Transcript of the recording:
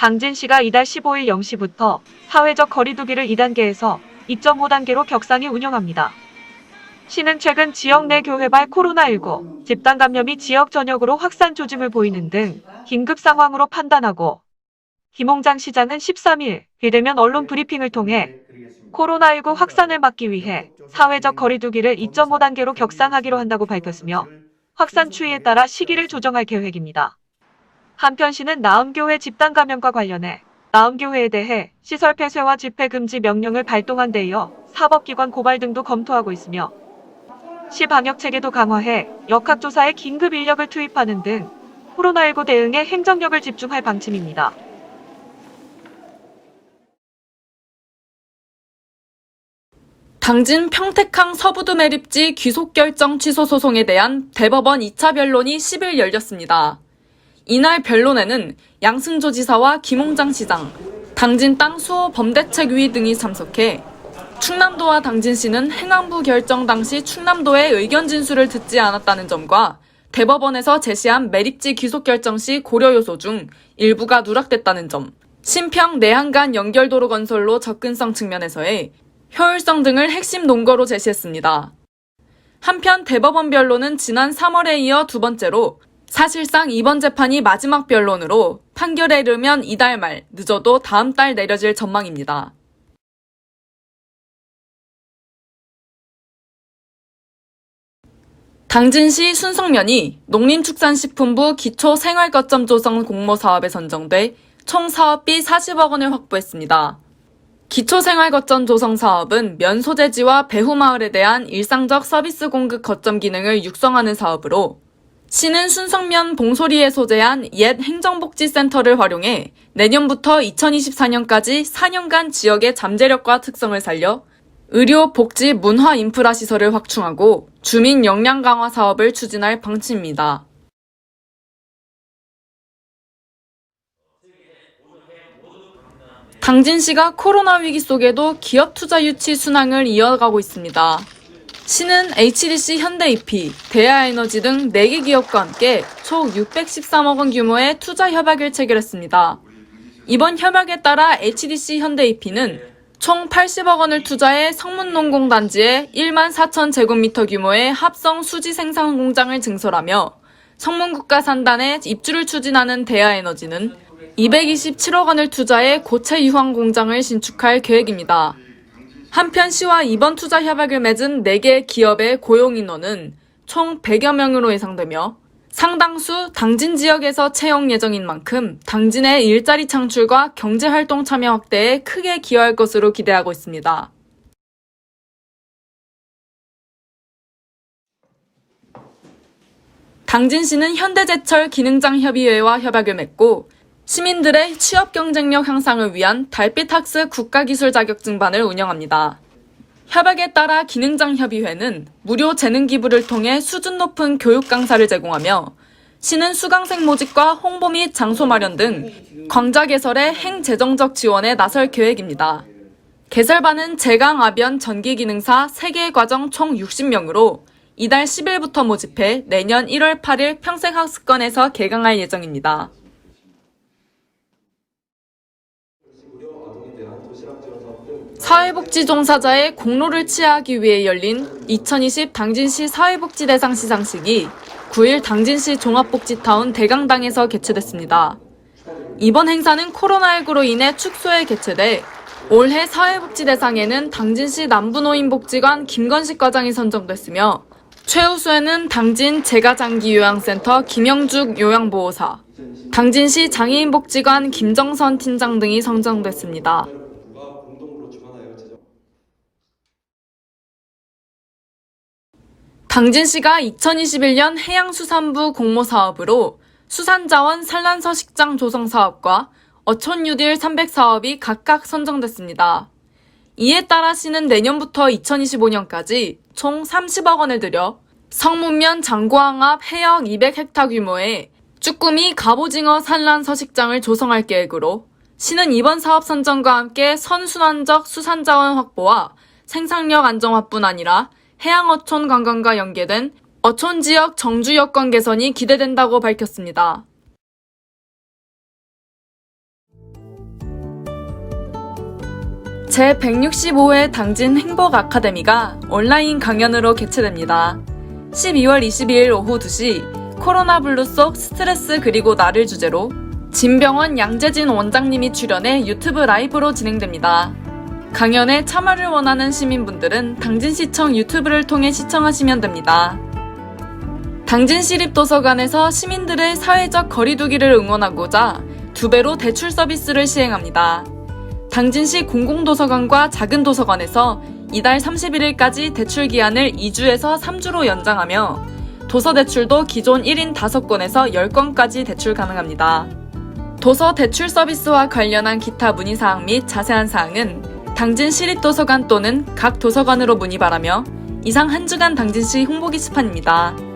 당진시가 이달 15일 0시부터 사회적 거리두기를 2단계에서 2.5단계로 격상히 운영합니다. 시는 최근 지역 내 교회발 코로나19 집단 감염이 지역 전역으로 확산 조짐을 보이는 등 긴급 상황으로 판단하고 김홍장 시장은 13일 비대면 언론 브리핑을 통해 코로나19 확산을 막기 위해 사회적 거리두기를 2.5단계로 격상하기로 한다고 밝혔으며 확산 추이에 따라 시기를 조정할 계획입니다. 한편 시는 나음교회 집단 감염과 관련해 나음교회에 대해 시설 폐쇄와 집회 금지 명령을 발동한 데 이어 사법기관 고발 등도 검토하고 있으며 시 방역 체계도 강화해 역학조사에 긴급 인력을 투입하는 등 코로나19 대응에 행정력을 집중할 방침입니다. 당진 평택항 서부두 매립지 귀속결정 취소 소송에 대한 대법원 2차 변론이 10일 열렸습니다. 이날 변론에는 양승조 지사와 김홍장 시장, 당진 땅 수호 범대책위 등이 참석해 충남도와 당진시는 행안부 결정 당시 충남도의 의견 진술을 듣지 않았다는 점과 대법원에서 제시한 매립지 귀속 결정 시 고려 요소 중 일부가 누락됐다는 점, 신평 내항 간 연결도로 건설로 접근성 측면에서의 효율성 등을 핵심 논거로 제시했습니다. 한편 대법원 변론은 지난 3월에 이어 두 번째로 사실상 이번 재판이 마지막 변론으로 판결에 이르면 이달 말, 늦어도 다음 달 내려질 전망입니다. 당진시 순성면이 농림축산식품부 기초생활거점 조성 공모사업에 선정돼 총 사업비 40억 원을 확보했습니다. 기초생활거점 조성 사업은 면 소재지와 배후마을에 대한 일상적 서비스 공급 거점 기능을 육성하는 사업으로 시는 순성면 봉소리에 소재한 옛 행정복지센터를 활용해 내년부터 2024년까지 4년간 지역의 잠재력과 특성을 살려 의료, 복지, 문화 인프라 시설을 확충하고 주민 역량 강화 사업을 추진할 방침입니다. 당진시가 코로나 위기 속에도 기업 투자 유치 순항을 이어가고 있습니다. 시는 HDC, 현대EP, 대하에너지 등 4개 기업과 함께 총 613억 원 규모의 투자 협약을 체결했습니다. 이번 협약에 따라 HDC, 현대EP는 총 80억 원을 투자해 성문농공단지에 1만 4천 제곱미터 규모의 합성 수지 생산 공장을 증설하며 성문국가산단에 입주를 추진하는 대하에너지는 227억 원을 투자해 고체 유황 공장을 신축할 계획입니다. 한편 시와 이번 투자 협약을 맺은 4개 기업의 고용 인원은 총 100여 명으로 예상되며 상당수 당진 지역에서 채용 예정인 만큼 당진의 일자리 창출과 경제활동 참여 확대에 크게 기여할 것으로 기대하고 있습니다. 당진시는 현대제철 기능장협의회와 협약을 맺고 시민들의 취업 경쟁력 향상을 위한 달빛학습 국가기술 자격증반을 운영합니다. 협약에 따라 기능장협의회는 무료 재능 기부를 통해 수준 높은 교육 강사를 제공하며 시는 수강생 모집과 홍보 및 장소 마련 등 광자 개설의 행재정적 지원에 나설 계획입니다. 개설반은 제강 아변 전기기능사 3개 과정 총 60명으로 이달 10일부터 모집해 내년 1월 8일 평생학습관에서 개강할 예정입니다. 사회복지 종사자의 공로를 치하하기 위해 열린 2020 당진시 사회복지대상 시상식이 9일 당진시 종합복지타운 대강당에서 개최됐습니다. 이번 행사는 코로나19로 인해 축소해 개최돼 올해 사회복지대상에는 당진시 남부노인복지관 김건식 과장이 선정됐으며 최우수에는 당진 재가장기요양센터 김영죽 요양보호사, 당진시 장애인복지관 김정선 팀장 등이 선정됐습니다. 당진시가 2021년 해양수산부 공모사업으로 수산자원 산란서식장 조성사업과 어촌뉴딜 300사업이 각각 선정됐습니다. 이에 따라 시는 내년부터 2025년까지 총 30억 원을 들여 성문면 장고항 앞 해역 200헥타 규모의 쭈꾸미 갑오징어 산란서식장을 조성할 계획으로 시는 이번 사업 선정과 함께 선순환적 수산자원 확보와 생산력 안정화뿐 아니라 해양어촌 관광과 연계된 어촌 지역 정주 여건 개선이 기대된다고 밝혔습니다. 제165회 당진 행복 아카데미가 온라인 강연으로 개최됩니다. 12월 22일 오후 2시 코로나 블루 속 스트레스 그리고 나를 주제로 진병원 양재진 원장님이 출연해 유튜브 라이브로 진행됩니다. 강연에 참여를 원하는 시민분들은 당진시청 유튜브를 통해 시청하시면 됩니다. 당진시립도서관에서 시민들의 사회적 거리두기를 응원하고자 2배로 대출 서비스를 시행합니다. 당진시 공공도서관과 작은 도서관에서 이달 31일까지 대출 기한을 2주에서 3주로 연장하며 도서 대출도 기존 1인 5권에서 10권까지 대출 가능합니다. 도서 대출 서비스와 관련한 기타 문의사항 및 자세한 사항은 당진시립도서관 또는 각 도서관으로 문의 바라며 이상 한 주간 당진시 홍보 게시판입니다.